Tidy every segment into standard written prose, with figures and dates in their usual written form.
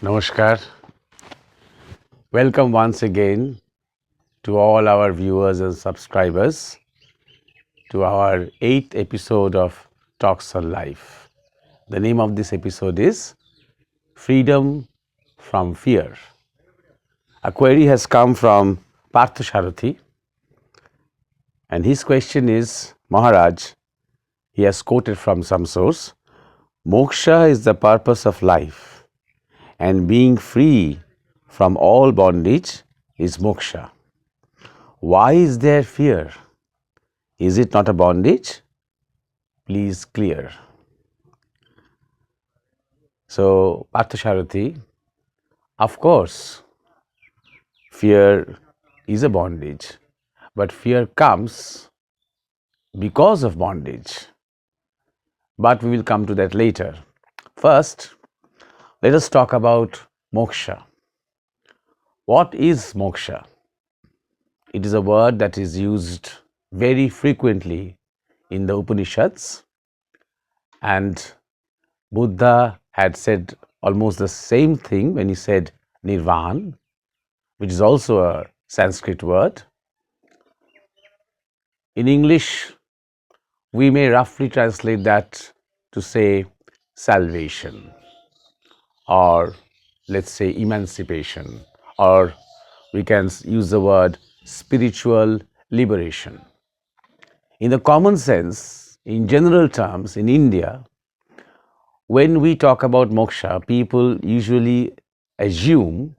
Namaskar. Welcome once again to all our viewers and subscribers to our 8th episode of Talks on Life. The name of this episode is Freedom from Fear. A query has come from Partha Sarathi, and his question is, Maharaj, he has quoted from some source, Moksha is the purpose of life, and being free from all bondage is moksha. Why is there fear? Is it not a bondage? Please clear. So, Partha Sarathi, of course, fear is a bondage, but fear comes because of bondage. But we will come to that later. First, let us talk about moksha. What is moksha? It is a word that is used very frequently in the Upanishads, and Buddha had said almost the same thing when he said nirvana, which is also a Sanskrit word. In English, we may roughly translate that to say salvation, or let's say emancipation, or we can use the word spiritual liberation. In the common sense, in general terms, in India, when we talk about moksha, people usually assume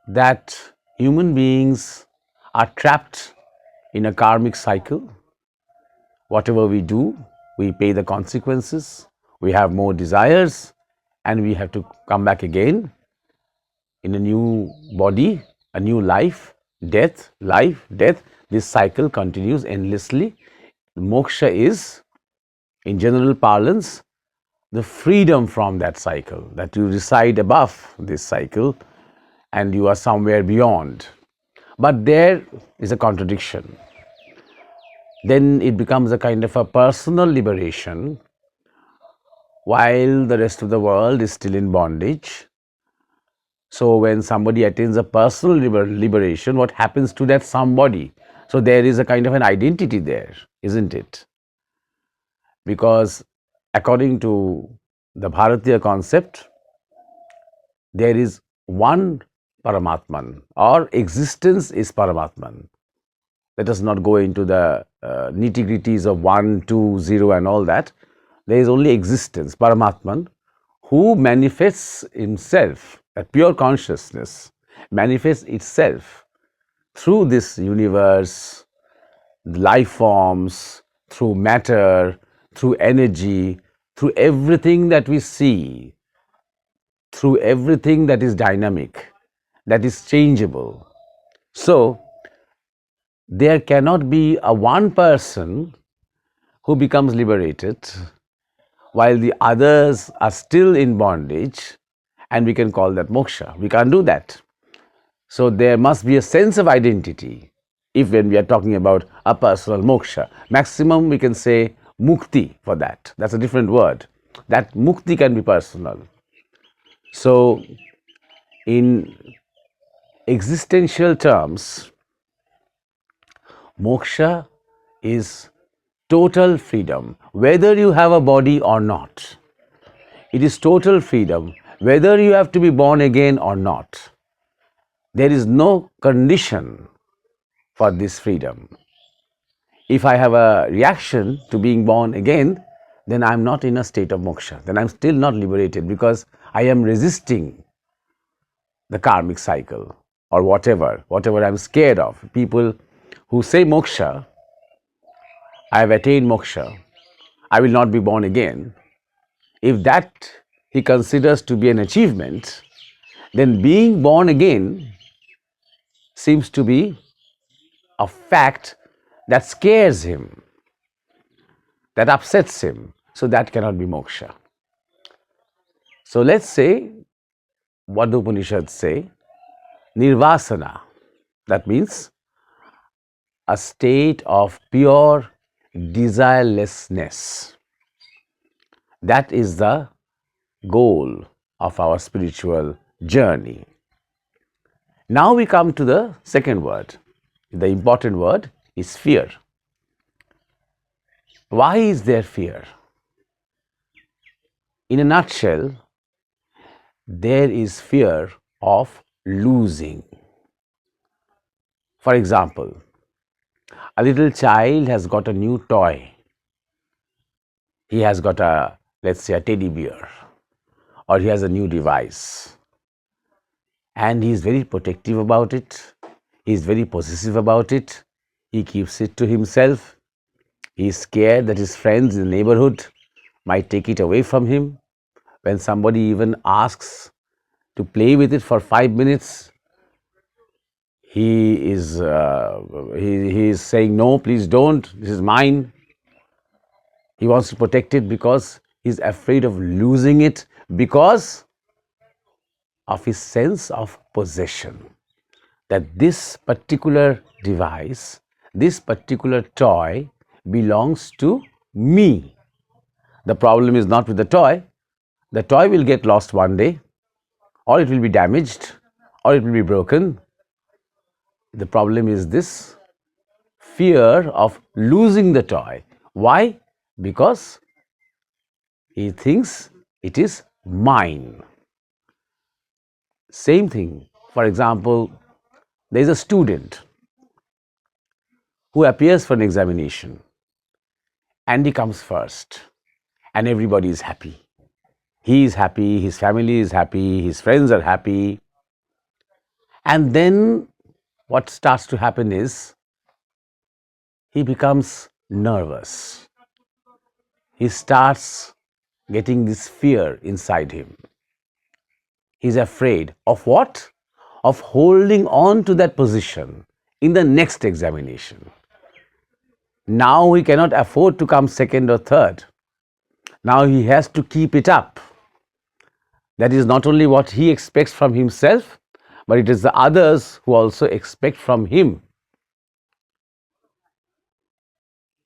that human beings are trapped in a karmic cycle. Whatever we do, we pay the consequences, we have more desires, and we have to come back again in a new body, a new life, death, life, death. This cycle continues endlessly. Moksha is, in general parlance, the freedom from that cycle, that you reside above this cycle and you are somewhere beyond. But there is a contradiction. Then it becomes a kind of a personal liberation while the rest of the world is still in bondage. So when somebody attains a personal liberation, what happens to that somebody? So there is a kind of an identity there, isn't it? Because according to the Bharatiya concept, there is one Paramatman, or existence is Paramatman. Let us not go into the nitty-gritties of 1, 2, 0 and all that. There is only existence, Paramatman, who manifests himself, that pure consciousness manifests itself through this universe, life forms, through matter, through energy, through everything that we see, through everything that is dynamic, that is changeable. So, there cannot be a one person who becomes liberated while the others are still in bondage, and we can call that moksha. We can't do that. So, there must be a sense of identity. If when we are talking about a personal moksha, maximum we can say mukti for that. That's a different word. That mukti can be personal. So, in existential terms, moksha is total freedom, whether you have a body or not. It is total freedom, whether you have to be born again or not. There is no condition for this freedom. If I have a reaction to being born again, then I am not in a state of moksha. Then I am still not liberated, because I am resisting the karmic cycle or whatever I am scared of. People who say moksha, I have attained moksha, I will not be born again. If that he considers to be an achievement, then being born again seems to be a fact that scares him, that upsets him. So that cannot be moksha. So let's say what the Upanishads say, nirvasana. That means a state of pure desirelessness. That is the goal of our spiritual journey. Now we come to the second word. The important word is fear. Why is there fear? In a nutshell, there is fear of losing. For example, a little child has got a new toy. He has got a, let's say, a teddy bear, or he has a new device. And he is very protective about it. He is very possessive about it. He keeps it to himself. He is scared that his friends in the neighborhood might take it away from him. When somebody even asks to play with it for 5 minutes, he is saying, no, please don't, this is mine. He wants to protect it because he is afraid of losing it because of his sense of possession. That this particular device, this particular toy belongs to me. The problem is not with the toy. The toy will get lost one day, or it will be damaged, or it will be broken. The problem is this fear of losing the toy. Why? Because he thinks it is mine. Same thing. For example, there is a student who appears for an examination and he comes first and everybody is happy. He is happy, his family is happy, his friends are happy. And then what starts to happen is he becomes nervous. He starts getting this fear inside him. He's afraid of what? Of holding on to that position in the next examination. Now he cannot afford to come second or third. Now he has to keep it up. That is not only what he expects from himself, but it is the others who also expect from him.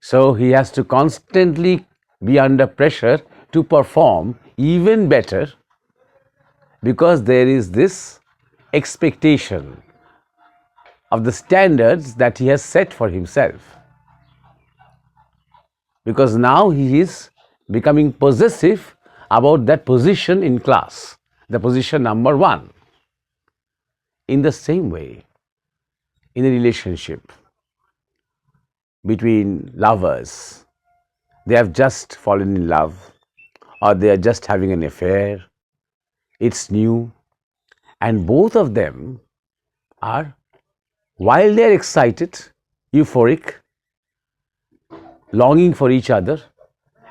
So he has to constantly be under pressure to perform even better because there is this expectation of the standards that he has set for himself. Because now he is becoming possessive about that position in class, the position number one. In the same way, in a relationship between lovers, they have just fallen in love or they are just having an affair, it's new, and both of them are, while they are excited, euphoric, longing for each other,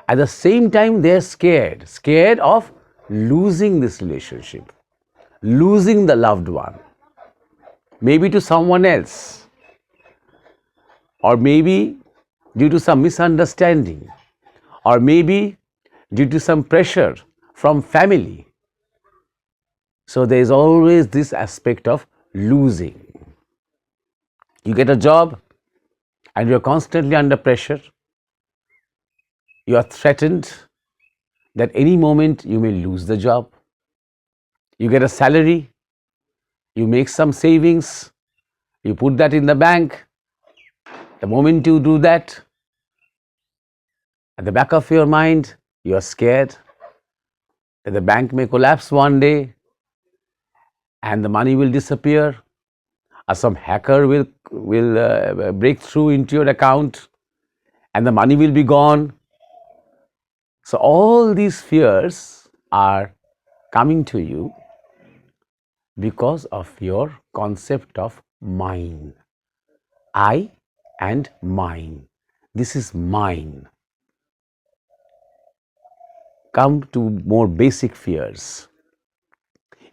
at the same time they are scared of losing this relationship, losing the loved one, maybe to someone else, or maybe due to some misunderstanding, or maybe due to some pressure from family. So there is always this aspect of losing. You get a job and you are constantly under pressure. You are threatened that any moment you may lose the job. You get a salary, you make some savings, you put that in the bank. The moment you do that, at the back of your mind, you are scared that the bank may collapse one day and the money will disappear, or some hacker will break through into your account and the money will be gone. So all these fears are coming to you because of your concept of mine. I and mine. This is mine. Come to more basic fears.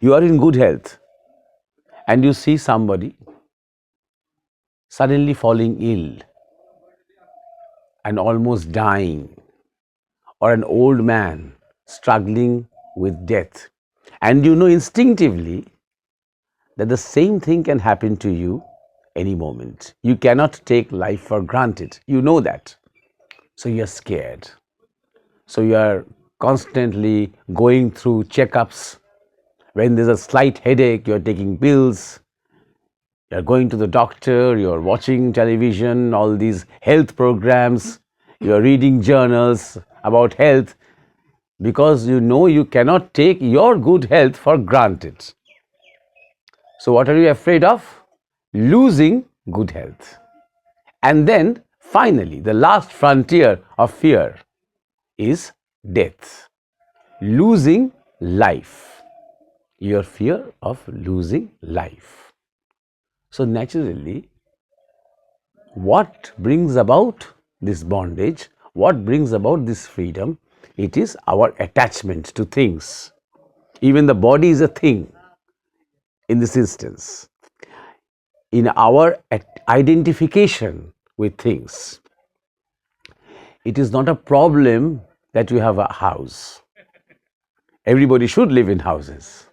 You are in good health and you see somebody suddenly falling ill and almost dying, or an old man struggling with death, and you know instinctively that the same thing can happen to you any moment. You cannot take life for granted. You know that. So you are scared. So you are constantly going through checkups When there's a slight headache, you're taking pills, you're going to the doctor, you're watching television, all these health programs, you're reading journals about health because you know you cannot take your good health for granted. So, what are you afraid of? Losing good health. And then, finally, the last frontier of fear is death, losing life. Your fear of losing life. So, naturally, what brings about this bondage, what brings about this freedom? It is our attachment to things. Even the body is a thing in this instance. In our identification with things, it is not a problem that you have a house. Everybody should live in houses.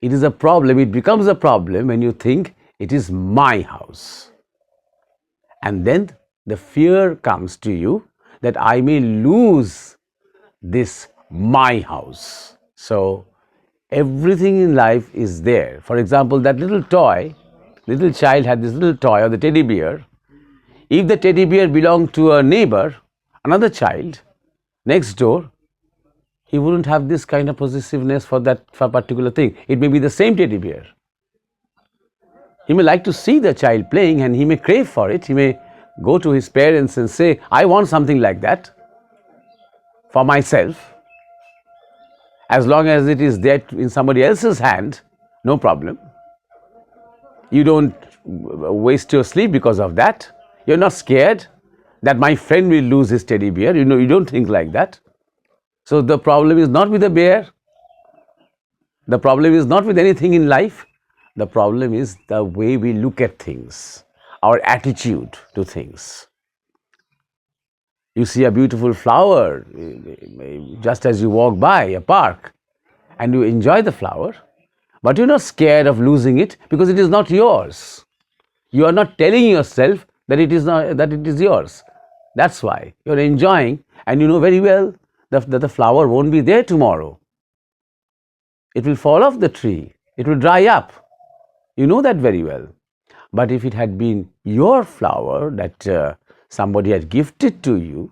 It is a problem, it becomes a problem when you think it is my house. And then the fear comes to you that I may lose this my house. So everything in life is there. For example, that little toy, little child had this little toy or the teddy bear. If the teddy bear belonged to a neighbor, another child next door, he wouldn't have this kind of possessiveness for that for particular thing. It may be the same teddy bear. He may like to see the child playing and he may crave for it. He may go to his parents and say, I want something like that for myself. As long as it is there in somebody else's hand, no problem. You don't waste your sleep because of that. You're not scared that my friend will lose his teddy bear. You know, you don't think like that. So the problem is not with the bear. The problem is not with anything in life. The problem is the way we look at things, our attitude to things. You see a beautiful flower just as you walk by a park and you enjoy the flower, but you're not scared of losing it because it is not yours. You are not telling yourself that it is yours. That's why you're enjoying, and you know very well that the flower won't be there tomorrow. It will fall off the tree. It will dry up. You know that very well. But if it had been your flower that somebody had gifted to you,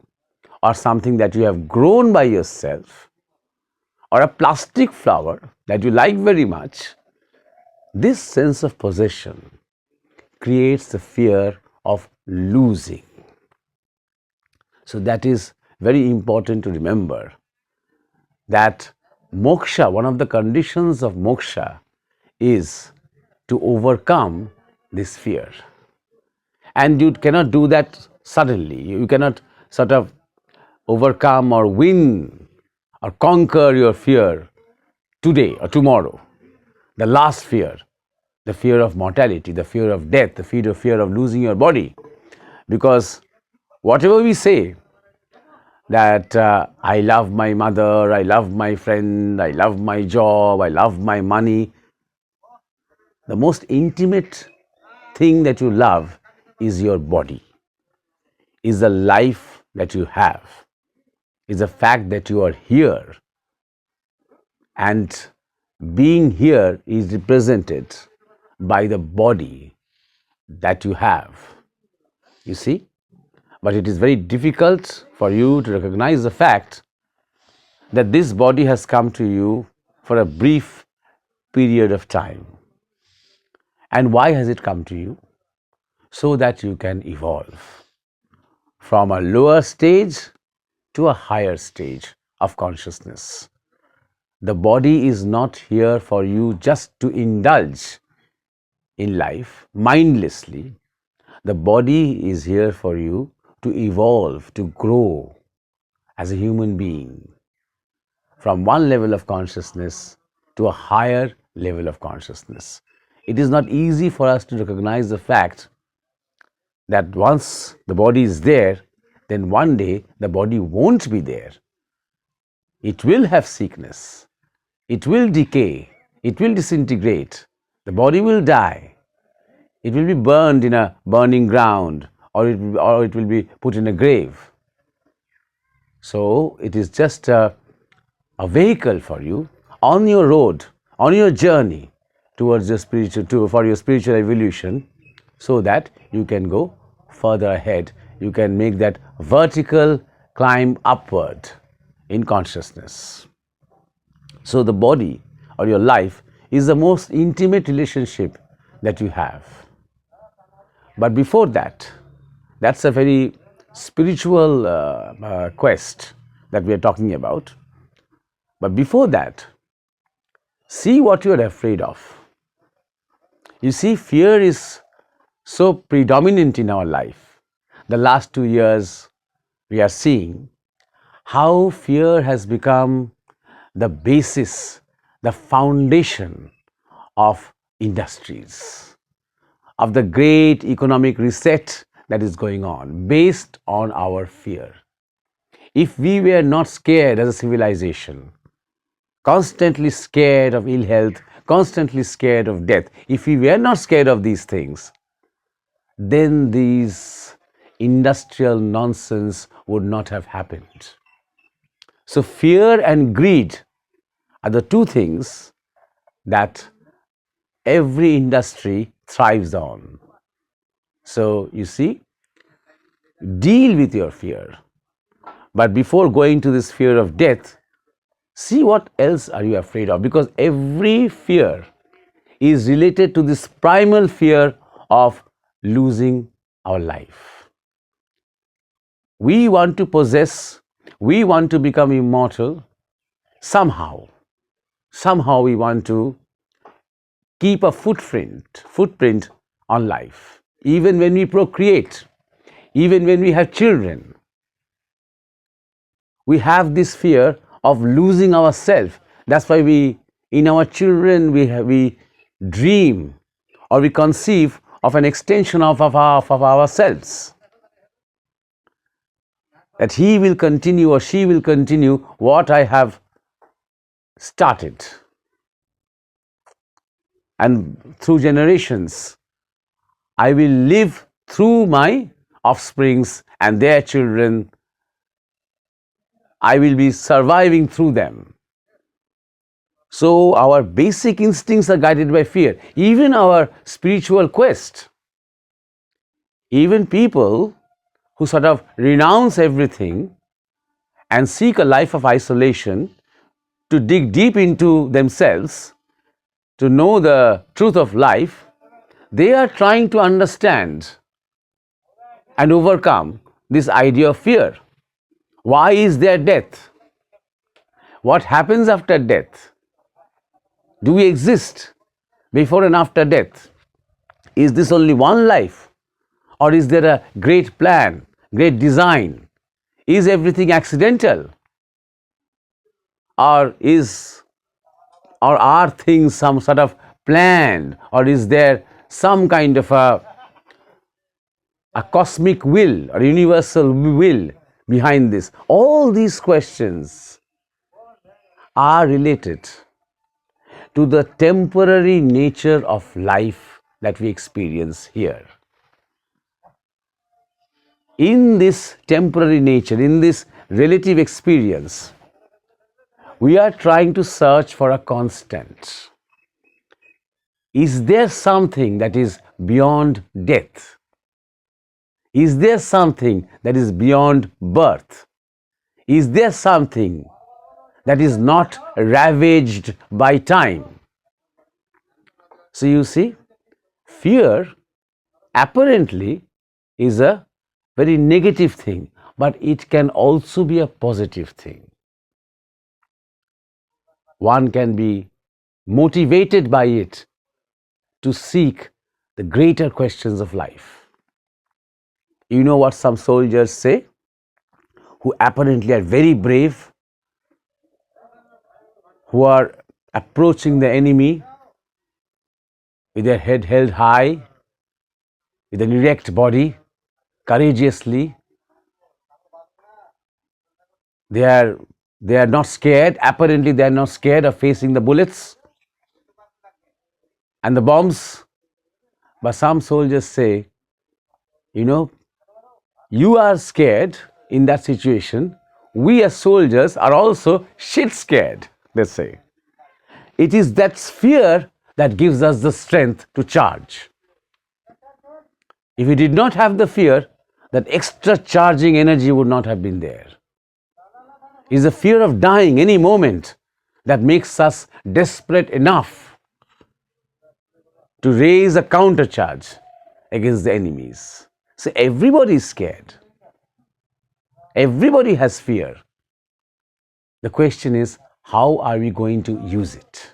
or something that you have grown by yourself, or a plastic flower that you like very much, this sense of possession creates the fear of losing. So that is very important to remember, that moksha, one of the conditions of moksha is to overcome this fear. And you cannot do that suddenly. You cannot sort of overcome or win or conquer your fear today or tomorrow. The last fear, the fear of mortality, the fear of death, the fear of losing your body. Because whatever we say, that I love my mother, I love my friend, I love my job, I love my money, the most intimate thing that you love is your body, is the life that you have, is the fact that you are here. And being here is represented by the body that you have. You see? But it is very difficult for you to recognize the fact that this body has come to you for a brief period of time. And why has it come to you? So that you can evolve from a lower stage to a higher stage of consciousness. The body is not here for you just to indulge in life mindlessly. The body is here for you to evolve, to grow as a human being from one level of consciousness to a higher level of consciousness. It is not easy for us to recognize the fact that once the body is there, then one day the body won't be there. It will have sickness, it will decay, it will disintegrate, the body will die, it will be burned in a burning ground, or it will be put in a grave. So it is just a vehicle for you on your road on your journey towards your for your spiritual evolution, so that you can go further ahead. You can make that vertical climb upward in consciousness. So the body or your life is the most intimate relationship that you have. But before that, that's a very spiritual quest that we are talking about. But before that, see what you are afraid of. You see, fear is so predominant in our life. The last 2 years, we are seeing how fear has become the basis, the foundation of industries, of the great economic reset that is going on based on our fear. If we were not scared as a civilization, constantly scared of ill health, constantly scared of death, if we were not scared of these things, then these industrial nonsense would not have happened. So, fear and greed are the two things that every industry thrives on. So, you see, deal with your fear. But before going to this fear of death, see what else are you afraid of, because every fear is related to this primal fear of losing our life. We want to possess, we want to become immortal somehow. Somehow we want to keep a footprint on life. Even when we procreate, even when we have children, we have this fear of losing ourselves. That's why in our children, we dream or we conceive of an extension of ourselves. That he will continue or she will continue what I have started. And through generations, I will live through my offsprings and their children. I will be surviving through them. So our basic instincts are guided by fear. Even our spiritual quest, even people who sort of renounce everything and seek a life of isolation to dig deep into themselves, to know the truth of life, they are trying to understand and overcome this idea of fear. Why is there death? What happens after death? Do we exist before and after death? Is this only one life? Or is there a great plan, great design? Is everything accidental? Or are things some sort of planned? Or is there some kind of a cosmic will or universal will behind this? All these questions are related to the temporary nature of life that we experience here. In this temporary nature, in this relative experience, we are trying to search for a constant. Is there something that is beyond death? Is there something that is beyond birth? Is there something that is not ravaged by time? So you see, fear apparently is a very negative thing, but it can also be a positive thing. One can be motivated by it to seek the greater questions of life. You know what some soldiers say, who apparently are very brave, who are approaching the enemy with their head held high, with an erect body, courageously. They are not scared. Apparently, they are not scared of facing the bullets and the bombs. But some soldiers say, you are scared in that situation. We as soldiers are also shit scared, let's say. it is that fear that gives us the strength to charge. If we did not have the fear, that extra charging energy would not have been there. It is the fear of dying any moment that makes us desperate enough to raise a countercharge against the enemies. So everybody is scared. Everybody has fear. The question is, how are we going to use it?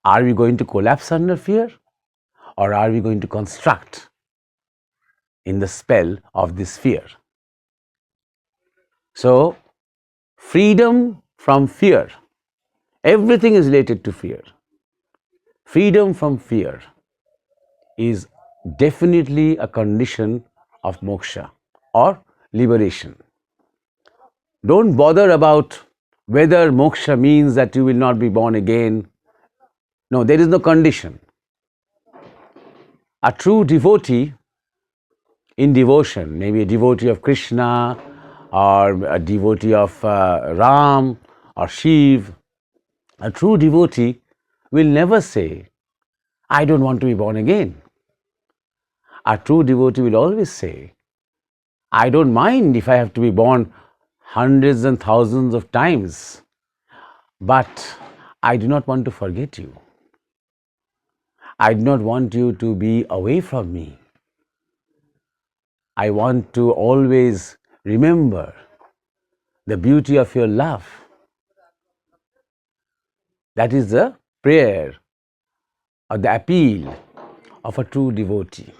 Are we going to collapse under fear, or are we going to construct in the spell of this fear? So, freedom from fear. Everything is related to fear. Freedom from fear is definitely a condition of moksha or liberation. Don't bother about whether moksha means that you will not be born again. No, there is no condition. A true devotee in devotion, maybe a devotee of Krishna or a devotee of Ram or Shiv, a true devotee will never say, I don't want to be born again. A true devotee will always say, I don't mind if I have to be born hundreds and thousands of times, but I do not want to forget you. I do not want you to be away from me. I want to always remember the beauty of your love. That is the prayer or the appeal of a true devotee.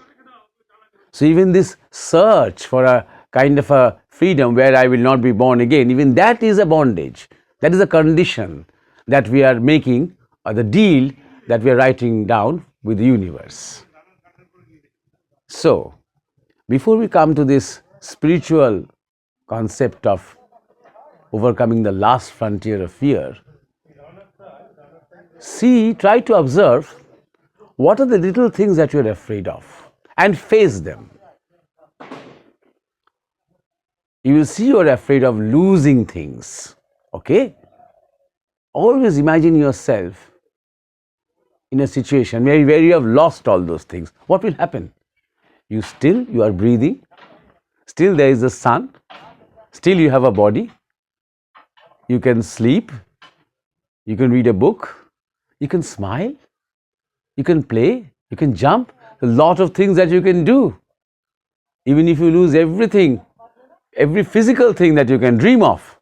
So even this search for a kind of a freedom where I will not be born again, even that is a bondage. That is a condition that we are making, or the deal that we are writing down with the universe. So, before we come to this spiritual concept of overcoming the last frontier of fear, try to observe what are the little things that you are afraid of and face them. You will see you are afraid of losing things. Okay? Always imagine yourself in a situation where you have lost all those things. What will happen? You are breathing, still there is the sun, still you have a body, you can sleep, you can read a book, you can smile, you can play, you can jump, a lot of things that you can do. Even if you lose everything, every physical thing that you can dream of.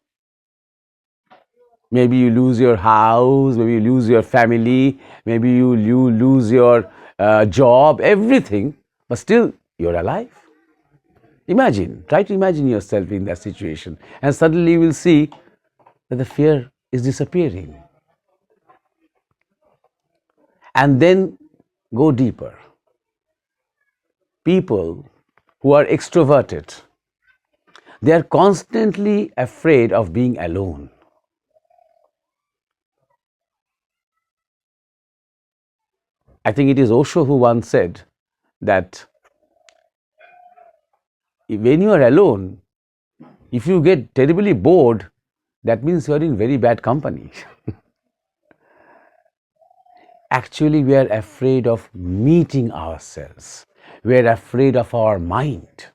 Maybe you lose your house, maybe you lose your family, maybe you lose your job, everything, but still you're alive. Try to imagine yourself in that situation, and suddenly you will see that the fear is disappearing. And then go deeper. People who are extroverted, they are constantly afraid of being alone. I think it is Osho who once said that when you are alone, if you get terribly bored, that means you are in very bad company. Actually, we are afraid of meeting ourselves. We are afraid of our mind,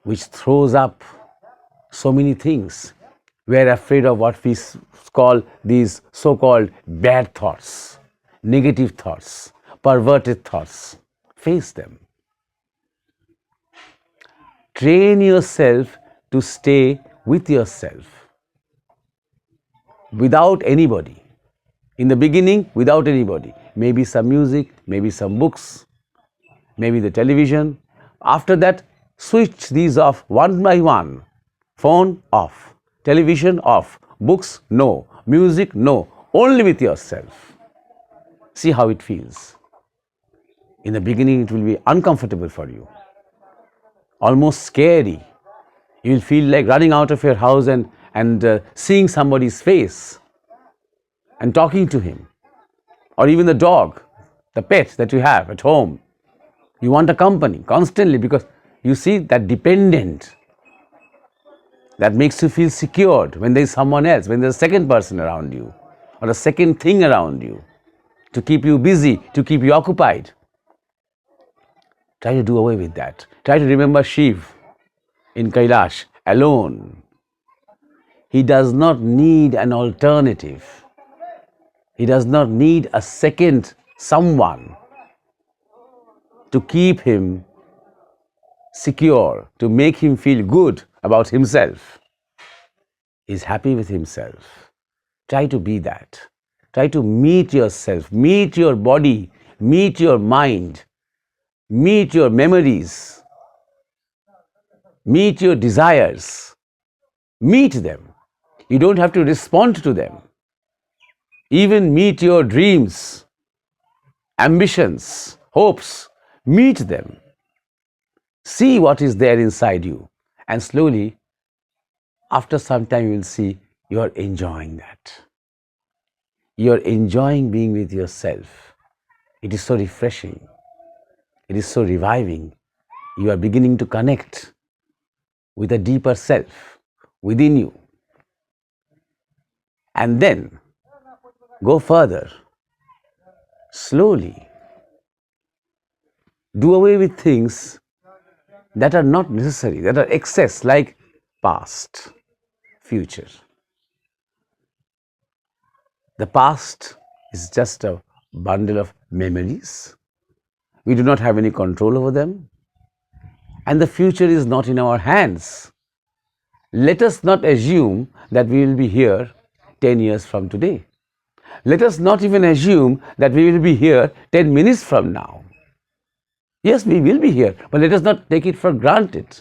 which throws up so many things. We are afraid of what we call these so-called bad thoughts, negative thoughts, perverted thoughts. Face them. Train yourself to stay with yourself without anybody. In the beginning, without anybody. Maybe some music, maybe some books, maybe the television. After that, switch these off one by one. Phone off, television off, books no, music no, only with yourself. See how it feels. In the beginning, it will be uncomfortable for you, almost scary. You will feel like running out of your house and seeing somebody's face and talking to him, or even the dog, the pet that you have at home. You want a company constantly because you see that dependent. That makes you feel secured when there is someone else, when there is a second person around you. or a second thing around you to keep you busy, to keep you occupied. Try to do away with that. Try to remember Shiv in Kailash alone. He does not need an alternative. He does not need a second someone to keep him secure, to make him feel good about himself. He's happy with himself. Try to be that. Try to meet yourself, meet your body, meet your mind, meet your memories, meet your desires. Meet them. You don't have to respond to them. Even meet your dreams, ambitions, hopes. Meet them. See what is there inside you. And slowly, after some time, you will see you are enjoying that. You are enjoying being with yourself. It is so refreshing. It is so reviving. You are beginning to connect with a deeper self within you. And then go further. Slowly. Do away with things that are not necessary, that are excess, like past, future. The past is just a bundle of memories. We do not have any control over them. And the future is not in our hands. Let us not assume that we will be here 10 years from today. Let us not even assume that we will be here 10 minutes from now. Yes, we will be here, but let us not take it for granted.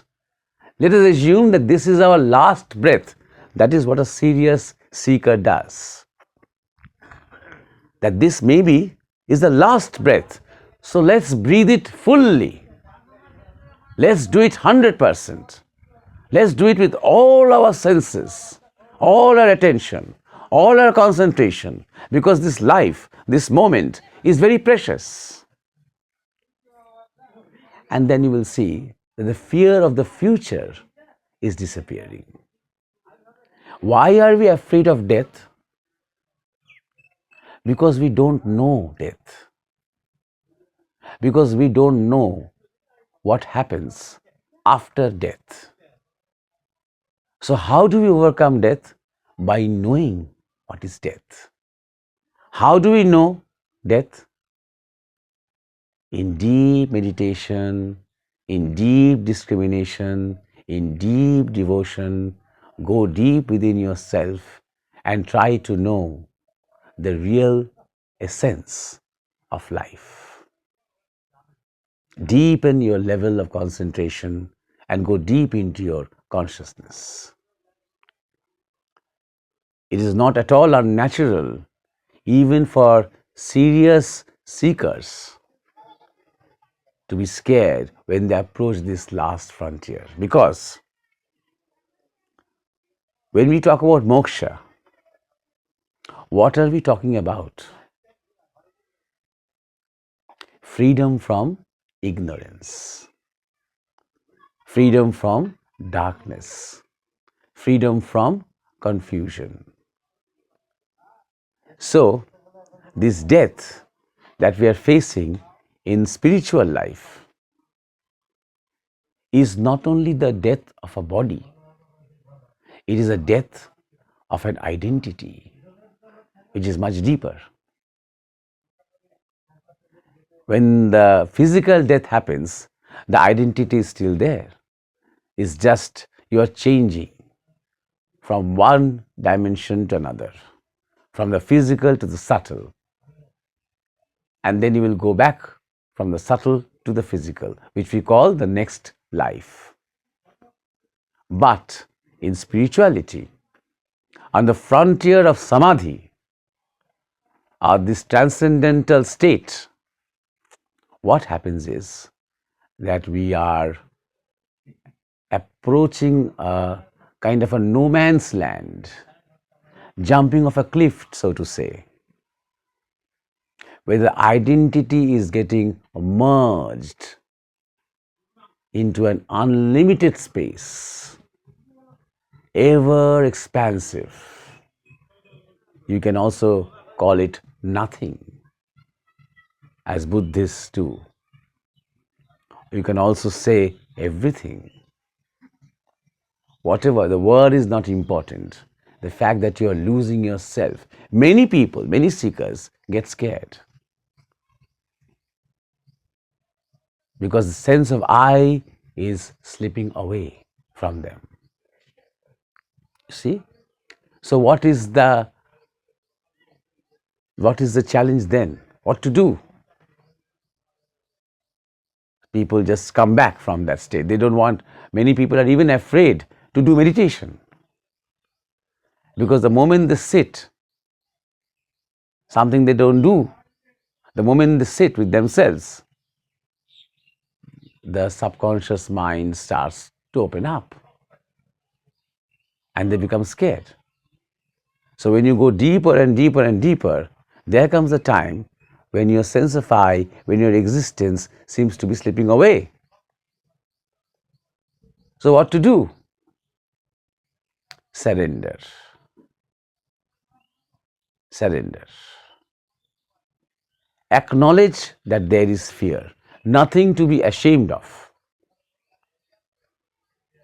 Let us assume that this is our last breath. That is what a serious seeker does. That this maybe is the last breath. So let's breathe it fully. Let's do it 100%. Let's do it with all our senses, all our attention, all our concentration, because this life, this moment is very precious. And then you will see that the fear of the future is disappearing. Why are we afraid of death? Because we don't know death. Because we don't know what happens after death. So how do we overcome death? By knowing what is death. How do we know death? In deep meditation, in deep discrimination, in deep devotion. Go deep within yourself and try to know the real essence of life. Deepen your level of concentration and go deep into your consciousness. It is not at all unnatural, even for serious seekers, to be scared when they approach this last frontier. Because when we talk about moksha, what are we talking about? Freedom from ignorance, freedom from darkness, freedom from confusion. So, this death that we are facing in spiritual life is not only the death of a body, it is a death of an identity which is much deeper. When the physical death happens, the identity is still there. It's just you are changing from one dimension to another, from the physical to the subtle. And then you will go back from the subtle to the physical, which we call the next life. But in spirituality, on the frontier of samadhi, or this transcendental state, what happens is that we are approaching a kind of a no man's land, jumping off a cliff, so to say, where the identity is getting merged into an unlimited space, ever expansive. You can also call it nothing, as Buddhists do. You can also say everything. Whatever, the word is not important. The fact that you are losing yourself. Many people, many seekers get scared because the sense of I is slipping away from them. See? So what is the challenge then? What to do? People just come back from that state. They don't want, many people are even afraid to do meditation. Because the moment they sit, something they don't do, the moment they sit with themselves, the subconscious mind starts to open up and they become scared. So when you go deeper and deeper and deeper, there comes a time when your sense of I, when your existence seems to be slipping away. So what to do? Surrender. Surrender. Acknowledge that there is fear, nothing to be ashamed of.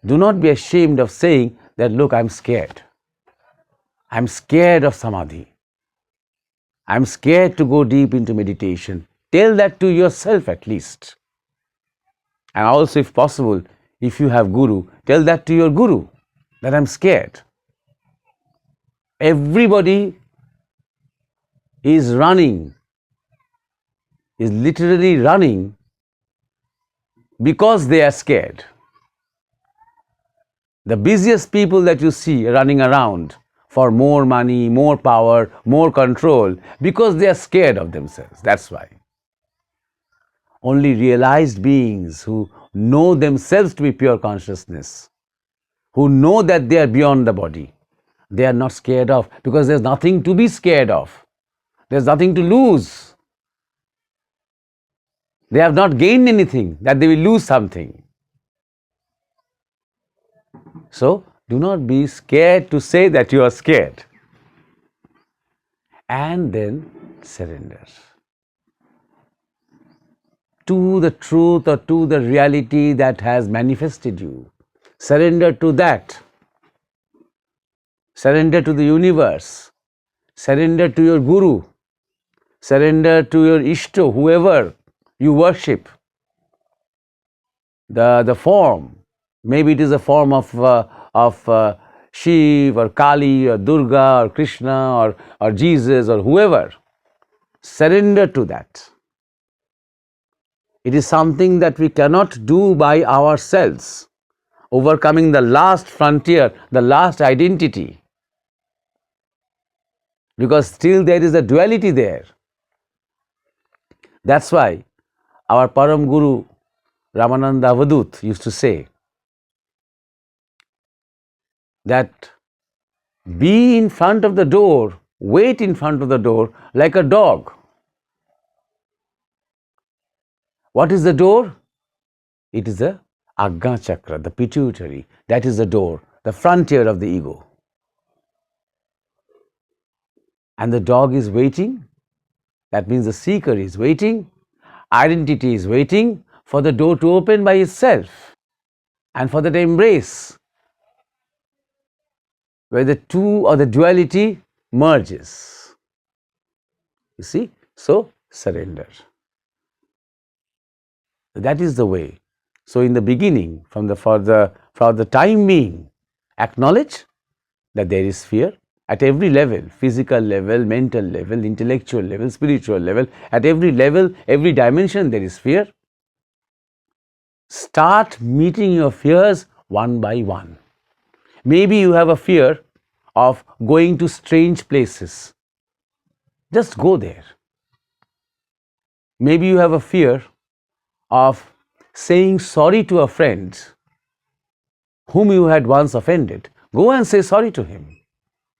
Do not be ashamed of saying that, look, I'm scared. I'm scared of samadhi. I'm scared to go deep into meditation. Tell that to yourself at least. And also, if possible, if you have guru, tell that to your guru, that I'm scared. Everybody is running, is literally running because they are scared. The busiest people that you see running around for more money, more power, more control, because they are scared of themselves. That's why. Only realized beings who know themselves to be pure consciousness, who know that they are beyond the body, they are not scared of, because there's nothing to be scared of. There's nothing to lose. They have not gained anything, that they will lose something. So, do not be scared to say that you are scared. And then surrender to the truth or to the reality that has manifested you. Surrender to that. Surrender to the universe. Surrender to your guru. Surrender to your Ishto, whoever you worship. The form, maybe it is a form of Shiv or Kali or Durga or Krishna or Jesus or whoever. Surrender to that. It is something that we cannot do by ourselves. Overcoming the last frontier, the last identity. Because still there is a duality there. That's why our Param Guru Ramananda Avadut used to say that be in front of the door, wait in front of the door like a dog. What is the door? It is the Agna Chakra, the pituitary. That is the door, the frontier of the ego. And the dog is waiting. That means the seeker is waiting. Identity is waiting for the door to open by itself and for that embrace where the two or the duality merges. You see? So, surrender. That is the way. So, in the beginning, for the time being, acknowledge that there is fear at every level, physical level, mental level, intellectual level, spiritual level, at every level, every dimension there is fear. Start meeting your fears one by one. Maybe you have a fear of going to strange places. Just go there. Maybe you have a fear of saying sorry to a friend whom you had once offended. Go and say sorry to him.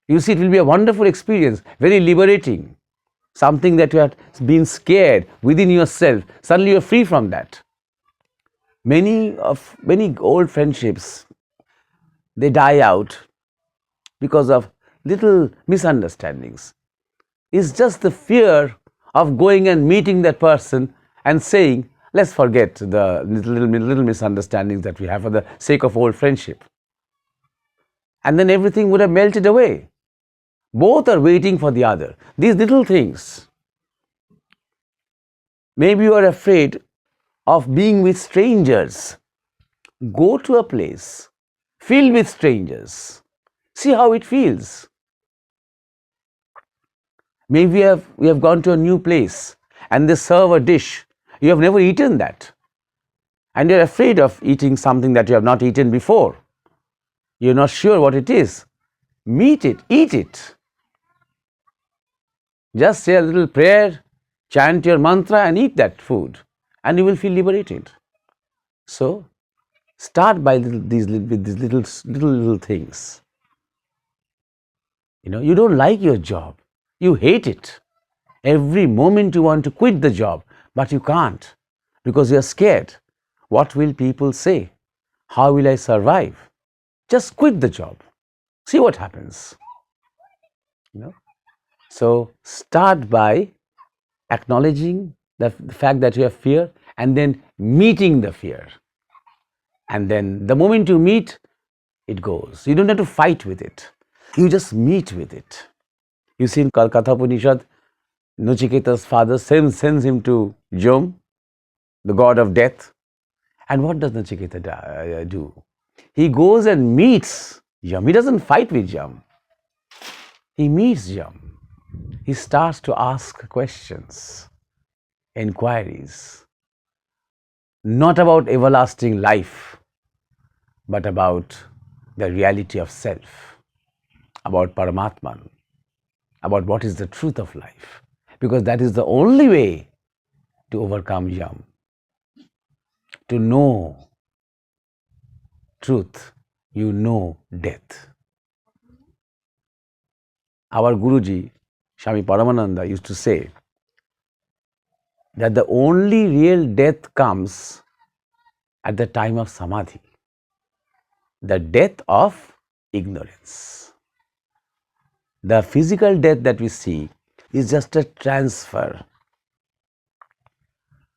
You see, it will be a wonderful experience, very liberating. Something that you had been scared within yourself, suddenly you are free from that. Many old friendships, they die out because of little misunderstandings. It's just the fear of going and meeting that person and saying, let's forget the little misunderstandings that we have for the sake of old friendship. And then everything would have melted away. Both are waiting for the other. These little things. Maybe you are afraid of being with strangers. Go to a place filled with strangers. See how it feels. Maybe we have gone to a new place and they serve a dish. You have never eaten that. And you're afraid of eating something that you have not eaten before. You're not sure what it is. Meet it, eat it. Just say a little prayer, chant your mantra and eat that food, and you will feel liberated. So, start by with these little things. You don't like your job. You hate it. Every moment you want to quit the job, but you can't because you are scared. What will people say? How will I survive? Just quit the job. See what happens. So start by acknowledging the fact that you have fear and then meeting the fear. And then the moment you meet, it goes. You don't have to fight with it. You just meet with it. You see in Katha Upanishad, Nachiketa's father sends him to Yam, the god of death. And what does Nachiketa do? He goes and meets Yam. He doesn't fight with Yam. He meets Yam. He starts to ask questions, inquiries, not about everlasting life, but about the reality of self, about Paramatman, about what is the truth of life, because that is the only way to overcome Yam. To know truth, you know death. Our Guruji, Swami Paramananda, used to say that the only real death comes at the time of Samadhi, the death of ignorance. The physical death that we see is just a transfer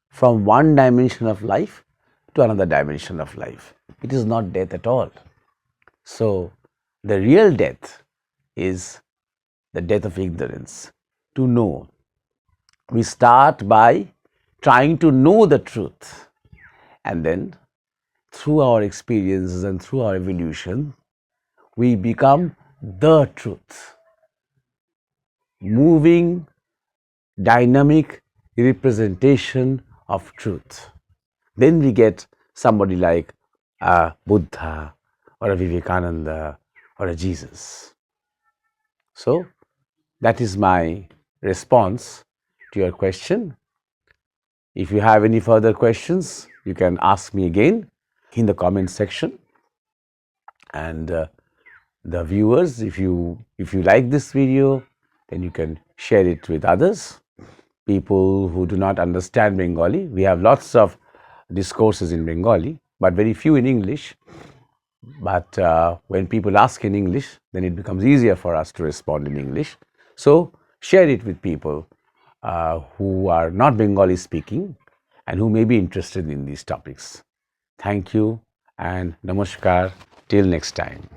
from one dimension of life to another dimension of life. It is not death at all. So, the real death is the death of ignorance. To know. We start by trying to know the truth, and then through our experiences and through our evolution, we become the truth. Moving, dynamic representation of truth. Then we get somebody like a Buddha or a Vivekananda or a Jesus. So, that is my response to your question. If you have any further questions, you can ask me again in the comment section. And the viewers, if you like this video, then you can share it with others. People who do not understand Bengali, we have lots of discourses in Bengali, but very few in English. But when people ask in English, then it becomes easier for us to respond in English. So share it with people who are not Bengali speaking and who may be interested in these topics. Thank you and namaskar. Till next time.